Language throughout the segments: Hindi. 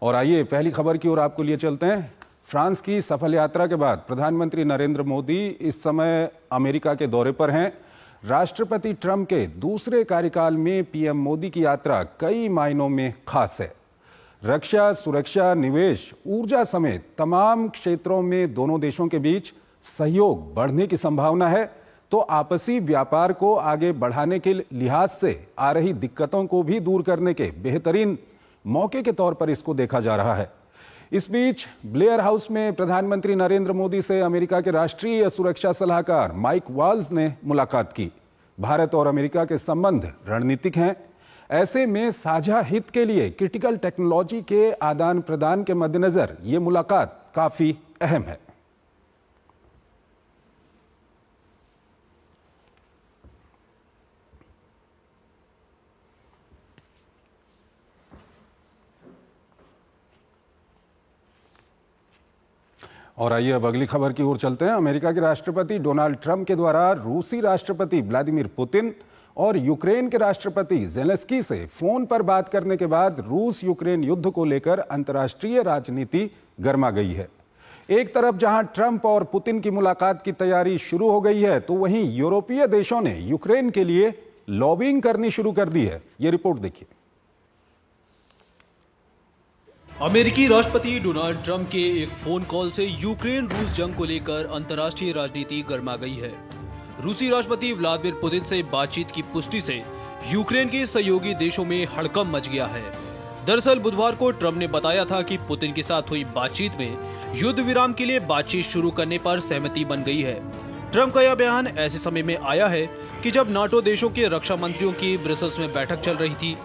और आइए पहली खबर की ओर आपको लिए चलते हैं। फ्रांस की सफल यात्रा के बाद प्रधानमंत्री नरेंद्र मोदी इस समय अमेरिका के दौरे पर हैं। राष्ट्रपति ट्रंप के दूसरे कार्यकाल में पीएम मोदी की यात्रा कई मायनों में खास है। रक्षा, सुरक्षा, निवेश, ऊर्जा समेत तमाम क्षेत्रों में दोनों देशों के बीच सहयोग बढ़ने की संभावना है, तो आपसी व्यापार को आगे बढ़ाने के लिहाज से आ रही दिक्कतों को भी दूर करने के बेहतरीन मौके के तौर पर इसको देखा जा रहा है। इस बीच ब्लेयर हाउस में प्रधानमंत्री नरेंद्र मोदी से अमेरिका के राष्ट्रीय सुरक्षा सलाहकार माइक वाल्ज ने मुलाकात की। भारत और अमेरिका के संबंध रणनीतिक हैं। ऐसे में साझा हित के लिए क्रिटिकल टेक्नोलॉजी के आदान प्रदान के मद्देनजर ये मुलाकात काफी अहम है। और आइए अब अगली खबर की ओर चलते हैं। अमेरिका के राष्ट्रपति डोनाल्ड ट्रंप के द्वारा रूसी राष्ट्रपति व्लादिमीर पुतिन और यूक्रेन के राष्ट्रपति ज़ेलेंस्की से फोन पर बात करने के बाद रूस यूक्रेन युद्ध को लेकर अंतर्राष्ट्रीय राजनीति गर्मा गई है। एक तरफ जहां ट्रंप और पुतिन की मुलाकात की तैयारी शुरू हो गई है, तो वहीं यूरोपीय देशों ने यूक्रेन के लिए लॉबिंग करनी शुरू कर दी है। ये रिपोर्ट देखिए। अमेरिकी राष्ट्रपति डोनाल्ड ट्रंप के एक फोन कॉल से यूक्रेन रूस जंग को लेकर अंतर्राष्ट्रीय राजनीति गर्मा गई है। रूसी राष्ट्रपति व्लादिमीर पुतिन से बातचीत की पुष्टि से यूक्रेन के सहयोगी देशों में हड़कंप मच गया है। दरअसल बुधवार को ट्रंप ने बताया था कि पुतिन के साथ हुई बातचीत में युद्ध विराम के लिए बातचीत शुरू करने पर सहमति बन गई है। ट्रंप का यह बयान ऐसे समय में आया है कि जब नाटो देशों के रक्षा मंत्रियों की ब्रसेल्स में बैठक चल रही थी।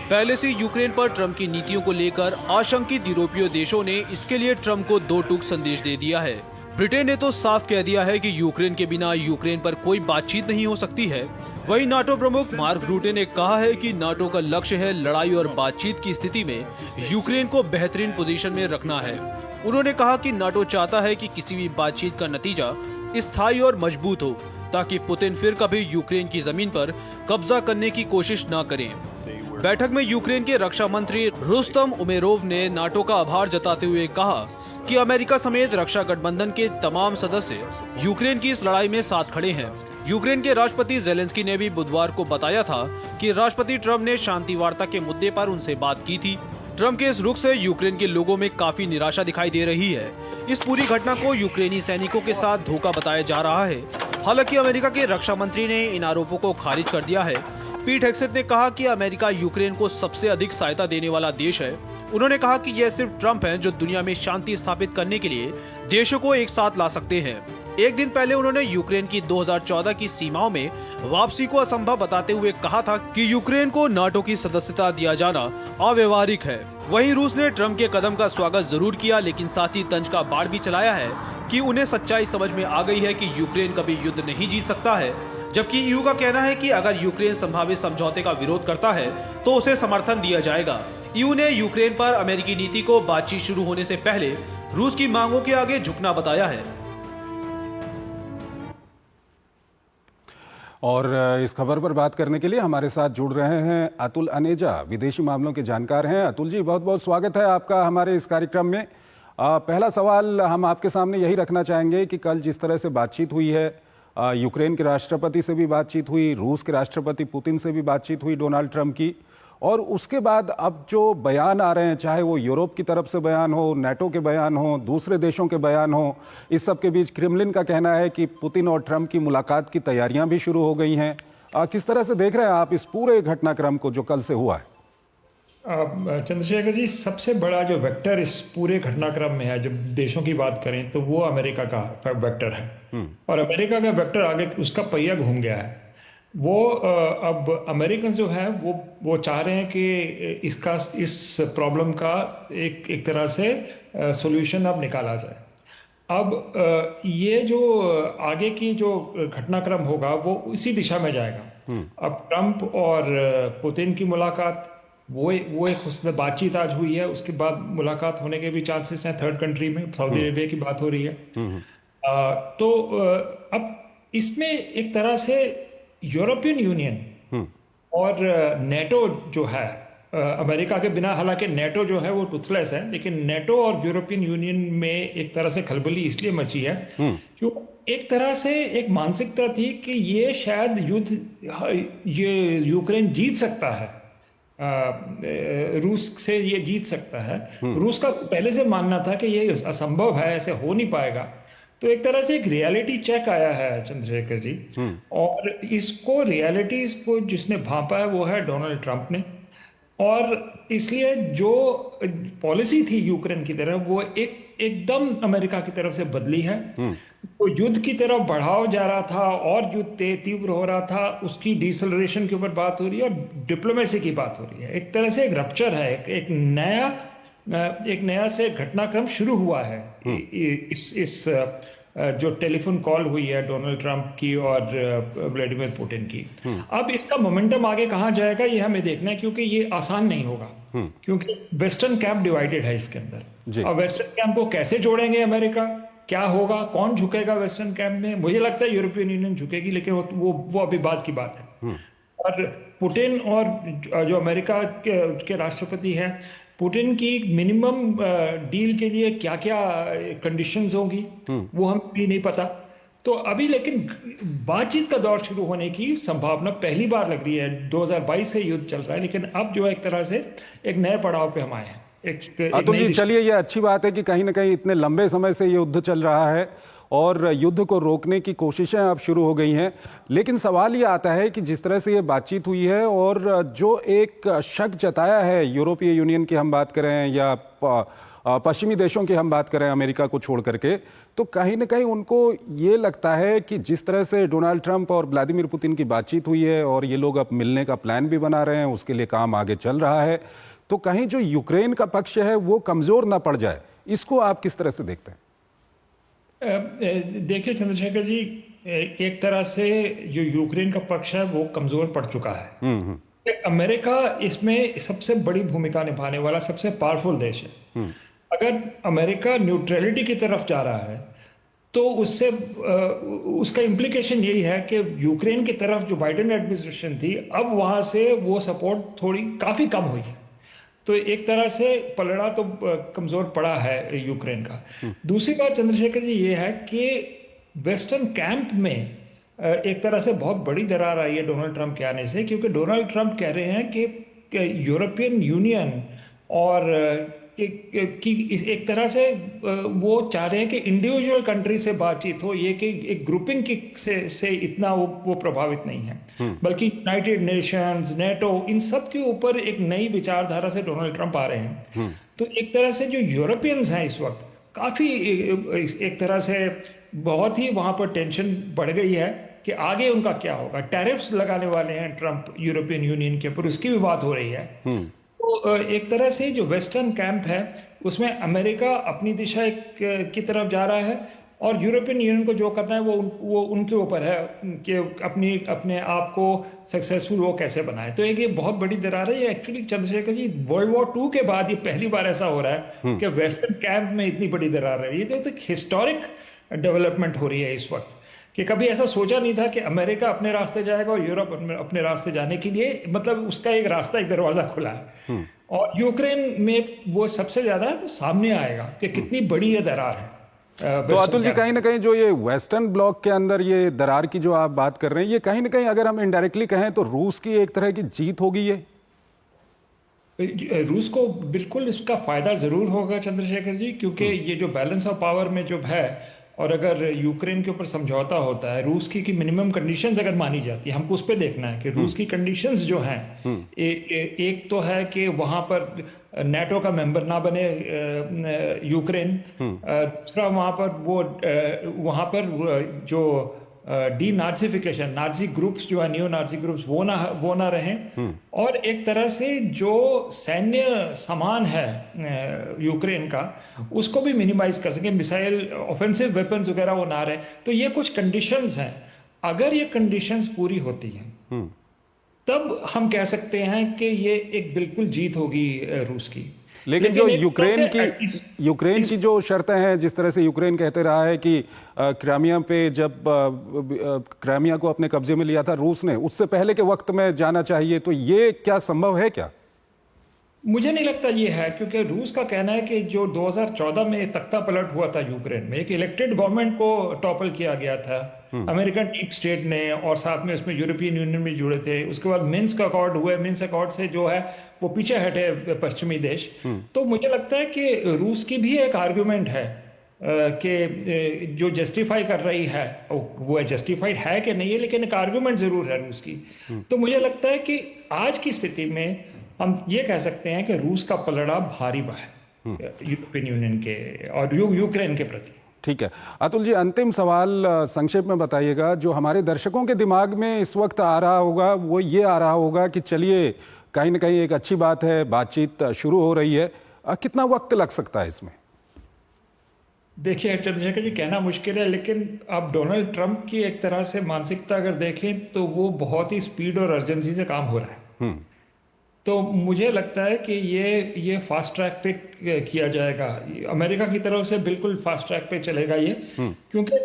पहले से यूक्रेन पर ट्रंप की नीतियों को लेकर आशंकित यूरोपीय देशों ने इसके लिए ट्रंप को दो टूक संदेश दे दिया है। ब्रिटेन ने तो साफ कह दिया है कि यूक्रेन के बिना यूक्रेन पर कोई बातचीत नहीं हो सकती है। वहीं नाटो प्रमुख मार्क रूटे ने कहा है कि नाटो का लक्ष्य है लड़ाई और बातचीत की स्थिति में यूक्रेन को बेहतरीन पोजीशन में रखना है। उन्होंने कहा कि नाटो चाहता है कि किसी भी बातचीत का नतीजा स्थायी और मजबूत हो, ताकि पुतिन फिर कभी यूक्रेन की जमीन पर कब्जा करने की कोशिश न करें। बैठक में यूक्रेन के रक्षा मंत्री रुस्तम उमेरोव ने नाटो का आभार जताते हुए कहा कि अमेरिका समेत रक्षा गठबंधन के तमाम सदस्य यूक्रेन की इस लड़ाई में साथ खड़े हैं। यूक्रेन के राष्ट्रपति ज़ेलेंस्की ने भी बुधवार को बताया था कि राष्ट्रपति ट्रंप ने शांति वार्ता के मुद्दे पर उनसे बात की थी। ट्रंप के इस रुख से यूक्रेन के लोगों में काफी निराशा दिखाई दे रही है। इस पूरी घटना को यूक्रेनी सैनिकों के साथ धोखा बताया जा रहा है। हालांकि अमेरिका के रक्षा मंत्री ने इन आरोपों को खारिज कर दिया है। पीट हेग्सेथ ने कहा कि अमेरिका यूक्रेन को सबसे अधिक सहायता देने वाला देश है। उन्होंने कहा कि यह सिर्फ ट्रंप हैं जो दुनिया में शांति स्थापित करने के लिए देशों को एक साथ ला सकते हैं। एक दिन पहले उन्होंने यूक्रेन की 2014 की सीमाओं में वापसी को असंभव बताते हुए कहा था कि यूक्रेन को नाटो की सदस्यता दिया जाना अव्यवहारिक है। वहीं रूस ने ट्रंप के कदम का स्वागत जरूर किया, लेकिन साथ ही तंज का बाढ़ भी चलाया है कि उन्हें सच्चाई समझ में आ गई है कि यूक्रेन कभी युद्ध नहीं जीत सकता है। जबकि ईयू का कहना है कि अगर यूक्रेन संभावित समझौते का विरोध करता है तो उसे समर्थन दिया जाएगा। ईयू ने यूक्रेन पर अमेरिकी नीति को बातचीत शुरू होने से पहले रूस की मांगों के आगे झुकना बताया है। और इस खबर पर बात करने के लिए हमारे साथ जुड़ रहे हैं अतुल अनेजा, विदेशी मामलों के जानकार हैं। अतुल जी, बहुत बहुत स्वागत है आपका हमारे इस कार्यक्रम में। पहला सवाल हम आपके सामने यही रखना चाहेंगे कि कल जिस तरह से बातचीत हुई है, यूक्रेन के राष्ट्रपति से भी बातचीत हुई, रूस के राष्ट्रपति पुतिन से भी बातचीत हुई डोनाल्ड ट्रंप की, और उसके बाद अब जो बयान आ रहे हैं, चाहे वो यूरोप की तरफ से बयान हो, नाटो के बयान हो, दूसरे देशों के बयान हो, इस सब के बीच क्रेमलिन का कहना है कि पुतिन और ट्रंप की मुलाकात की तैयारियां भी शुरू हो गई हैं। किस तरह से देख रहे हैं आप इस पूरे घटनाक्रम को जो कल से हुआ है? चंद्रशेखर जी, सबसे बड़ा जो वेक्टर इस पूरे घटनाक्रम में है, जब देशों की बात करें तो वो अमेरिका का वेक्टर है। और अमेरिका का वेक्टर आगे उसका पहिया घूम गया है। वो अब अमेरिकन जो है वो चाह रहे हैं कि इस प्रॉब्लम का एक तरह से सॉल्यूशन अब निकाला जाए। अब ये जो आगे की जो घटनाक्रम होगा वो इसी दिशा में जाएगा। अब ट्रंप और पुतिन की मुलाकात, वो एक उसमें बातचीत आज हुई है, उसके बाद मुलाकात होने के भी चांसेस हैं थर्ड कंट्री में, सऊदी अरेबिया की बात हो रही है। तो अब इसमें एक तरह से यूरोपियन यूनियन और नेटो जो है अमेरिका के बिना, हालांकि नेटो जो है वो टूथलेस है, लेकिन नेटो और यूरोपियन यूनियन में एक तरह से खलबली इसलिए मची है क्यों, एक तरह से एक मानसिकता थी कि ये शायद ये यूक्रेन जीत सकता है, रूस से ये जीत सकता है। रूस का पहले से मानना था कि ये असंभव है, ऐसे हो नहीं पाएगा। तो एक तरह से एक रियलिटी चेक आया है चंद्रशेखर जी, और इसको रियलिटीज को जिसने भांपा है वो है डोनाल्ड ट्रंप ने। और इसलिए जो पॉलिसी थी यूक्रेन की तरफ वो एकदम अमेरिका की तरफ से बदली है। तो युद्ध की तरफ बढ़ाव जा रहा था और युद्ध तीव्र हो रहा था, उसकी डिसलरेशन के ऊपर बात हो रही है और डिप्लोमेसी की बात हो रही है। एक तरह से एक रप्चर है, एक नया से घटनाक्रम शुरू हुआ है इस जो टेलीफोन कॉल हुई है डोनाल्ड ट्रंप की और व्लादिमीर पुतिन की। अब इसका मोमेंटम आगे कहाँ जाएगा ये हमें देखना है, क्योंकि ये आसान नहीं होगा, क्योंकि वेस्टर्न कैंप डिवाइडेड है इसके अंदर। और वेस्टर्न कैंप को कैसे जोड़ेंगे अमेरिका, क्या होगा, कौन झुकेगा वेस्टर्न कैंप में? मुझे लगता है यूरोपियन यूनियन झुकेगी, लेकिन वो अभी बात की बात है। और पुतिन और जो अमेरिका के राष्ट्रपति हैं, पुतिन की मिनिमम डील के लिए क्या क्या कंडीशंस होंगी वो हमें भी नहीं पता। तो अभी लेकिन बातचीत का दौर शुरू होने की संभावना पहली बार लग रही है। 2022 से युद्ध चल रहा है, लेकिन अब जो है एक तरह से एक नए पड़ाव पे हम आए हैं। अतुल जी, चलिए ये अच्छी बात है कि कहीं ना कहीं इतने लंबे समय से ये युद्ध चल रहा है और युद्ध को रोकने की कोशिशें अब शुरू हो गई हैं। लेकिन सवाल ये आता है कि जिस तरह से ये बातचीत हुई है और जो एक शक जताया है यूरोपीय यूनियन की हम बात करें या पश्चिमी देशों की हम बात करें अमेरिका को छोड़ करके, तो कहीं ना कहीं उनको ये लगता है कि जिस तरह से डोनाल्ड ट्रंप और व्लादिमीर पुतिन की बातचीत हुई है और ये लोग अब मिलने का प्लान भी बना रहे हैं, उसके लिए काम आगे चल रहा है, तो कहीं जो यूक्रेन का पक्ष है वो कमजोर ना पड़ जाए। इसको आप किस तरह से देखते हैं? देखिए चंद्रशेखर जी, एक तरह से जो यूक्रेन का पक्ष है वो कमजोर पड़ चुका है। अमेरिका इसमें सबसे बड़ी भूमिका निभाने वाला सबसे पावरफुल देश है। अगर अमेरिका न्यूट्रलिटी की तरफ जा रहा है तो उससे उसका इम्प्लीकेशन यही है कि यूक्रेन की तरफ जो बाइडेन एडमिनिस्ट्रेशन थी, अब वहां से वो सपोर्ट काफी कम हुई है। तो एक तरह से पलड़ा तो कमजोर पड़ा है यूक्रेन का। दूसरी बात चंद्रशेखर जी ये है कि वेस्टर्न कैंप में एक तरह से बहुत बड़ी दरार आई है डोनाल्ड ट्रंप के आने से, क्योंकि डोनाल्ड ट्रंप कह रहे हैं कि यूरोपियन यूनियन और एक तरह से वो चाह रहे हैं कि इंडिविजुअल कंट्री से बातचीत हो, ये कि एक ग्रुपिंग की से इतना वो प्रभावित नहीं है, बल्कि यूनाइटेड नेशंस, नेटो, इन सब के ऊपर एक नई विचारधारा से डोनाल्ड ट्रंप आ रहे हैं। तो एक तरह से जो यूरोपियंस हैं इस वक्त काफी एक तरह से बहुत ही वहां पर टेंशन बढ़ गई है कि आगे उनका क्या होगा। टैरिफ्स लगाने वाले हैं ट्रंप यूरोपियन यूनियन के ऊपर, उसकी भी बात हो रही है। तो एक तरह से जो वेस्टर्न कैंप है उसमें अमेरिका अपनी दिशा की तरफ जा रहा है और यूरोपियन यूनियन को जो करना है वो उनके ऊपर है कि अपने आप को सक्सेसफुल वो कैसे बनाए। तो एक ये बहुत बड़ी दरार है। ये actually Chandrashekhar ji world war 2 के बाद ये पहली बार ऐसा हो रहा है कि वेस्टर्न कैंप में इतनी बड़ी दरार है। ये तो एक हिस्टोरिक डेवलपमेंट हो रही है इस वक्त, कि कभी ऐसा सोचा नहीं था कि अमेरिका अपने रास्ते जाएगा और यूरोप अपने रास्ते जाने के लिए, मतलब उसका एक रास्ता, एक दरवाजा खुला है। और यूक्रेन में वो सबसे ज्यादा सामने आएगा कि कितनी बड़ी ये दरार है। तो अतुल जी, कहीं ना कहीं जो ये वेस्टर्न ब्लॉक के अंदर ये दरार की जो आप बात कर रहे हैं, ये कहीं ना कहीं अगर हम इनडायरेक्टली कहें तो रूस की एक तरह की जीत होगी। ये रूस को बिल्कुल इसका फायदा जरूर होगा चंद्रशेखर जी, क्योंकि ये जो बैलेंस ऑफ पावर में जो है, और अगर यूक्रेन के ऊपर समझौता होता है, रूस की मिनिमम कंडीशंस अगर मानी जाती है, हमको उस पर देखना है कि रूस की कंडीशंस जो हैं, एक तो है कि वहां पर नेटो का मेंबर ना बने यूक्रेन, दूसरा वहां पर जो डीनाज़िफिकेशन, नाज़ी ग्रुप्स जो है, नियो नाज़ी ग्रुप्स, वो ना रहें, और एक तरह से जो सैन्य सामान है यूक्रेन का उसको भी मिनिमाइज कर सके, मिसाइल, ऑफेंसिव वेपन्स वगैरह वो ना रहे। तो ये कुछ कंडीशंस हैं। अगर ये कंडीशंस पूरी होती हैं तब हम कह सकते हैं कि ये एक बिल्कुल जीत होगी रूस की। लेकिन जो यूक्रेन की जो शर्तें हैं, जिस तरह से यूक्रेन कहते रहा है कि क्राइमिया पे जब क्राइमिया को अपने कब्जे में लिया था रूस ने, उससे पहले के वक्त में जाना चाहिए, तो ये क्या संभव है क्या? मुझे नहीं लगता ये है, क्योंकि रूस का कहना है कि जो 2014 में तख्ता पलट हुआ था यूक्रेन में, एक इलेक्टेड गवर्नमेंट को टॉपल किया गया था अमेरिकन डीप स्टेट ने, और साथ में उसमें यूरोपियन यूनियन भी जुड़े थे। उसके बाद मिन्स्क अकॉर्ड हुए, मिन्स्क अकॉर्ड से जो है वो पीछे हटे पश्चिमी देश। तो मुझे लगता है कि रूस की भी एक आर्ग्यूमेंट है कि जो जस्टिफाई कर रही है, वो जस्टिफाइड है कि नहीं है, लेकिन एक आर्ग्यूमेंट जरूर है रूस की। तो मुझे लगता है कि आज की स्थिति में हम ये कह सकते हैं कि रूस का पलड़ा भारी है यूरोपियन यूनियन के और यूक्रेन के प्रति। ठीक है अतुल जी, अंतिम सवाल संक्षेप में बताइएगा। जो हमारे दर्शकों के दिमाग में इस वक्त आ रहा होगा वो ये आ रहा होगा कि चलिए कहीं ना कहीं एक अच्छी बात है, बातचीत शुरू हो रही है, कितना वक्त लग सकता है इसमें? देखिए चंद्रशेखर जी, कहना मुश्किल है, लेकिन आप डोनाल्ड ट्रंप की एक तरह से मानसिकता अगर देखें तो वो बहुत ही स्पीड और अर्जेंसी से काम हो रहा है। तो मुझे लगता है कि ये फास्ट ट्रैक पे किया जाएगा, अमेरिका की तरफ से बिल्कुल फास्ट ट्रैक पे चलेगा ये, क्योंकि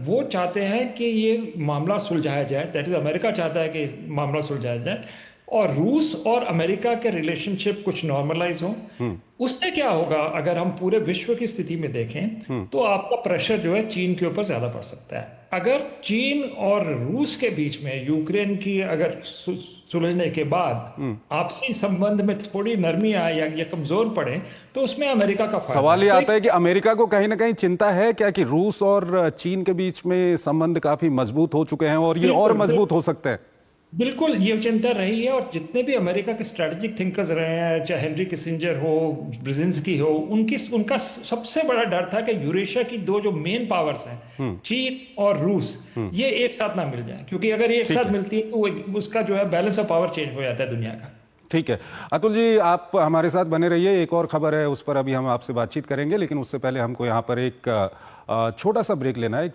वो चाहते हैं कि ये मामला सुलझाया जाए। दैट इज, अमेरिका चाहता है कि मामला सुलझाया जाए और रूस और अमेरिका के रिलेशनशिप कुछ नॉर्मलाइज हो। उससे क्या होगा, अगर हम पूरे विश्व की स्थिति में देखें तो आपका प्रेशर जो है चीन के ऊपर ज्यादा पड़ सकता है। अगर चीन और रूस के बीच में यूक्रेन की अगर सुलझने के बाद आपसी संबंध में थोड़ी नरमी आए या कमजोर पड़े तो उसमें अमेरिका का फायदा। सवाल ये आता है कि अमेरिका को कहीं ना कहीं चिंता है क्या कि रूस और चीन के बीच में संबंध काफी मजबूत हो चुके हैं और ये और मजबूत हो सकते हैं? बिल्कुल ये चिंता रही है, और जितने भी अमेरिका के स्ट्रेटेजिक थिंकर्स रहे हैं, चाहे हेनरी किसिंजर हो, ब्रेजिंस्की हो, उनका सबसे बड़ा डर था कि यूरेशिया की दो जो मेन पावर्स हैं, चीन और रूस, ये एक साथ ना मिल जाए, क्योंकि अगर ये एक साथ मिलती है तो उसका जो है बैलेंस ऑफ पावर चेंज हो जाता है दुनिया का। ठीक है अतुल जी, आप हमारे साथ बने रहिए। एक और खबर है, उस पर अभी हम आपसे बातचीत करेंगे, लेकिन उससे पहले हमको यहाँ पर एक छोटा सा ब्रेक लेना है।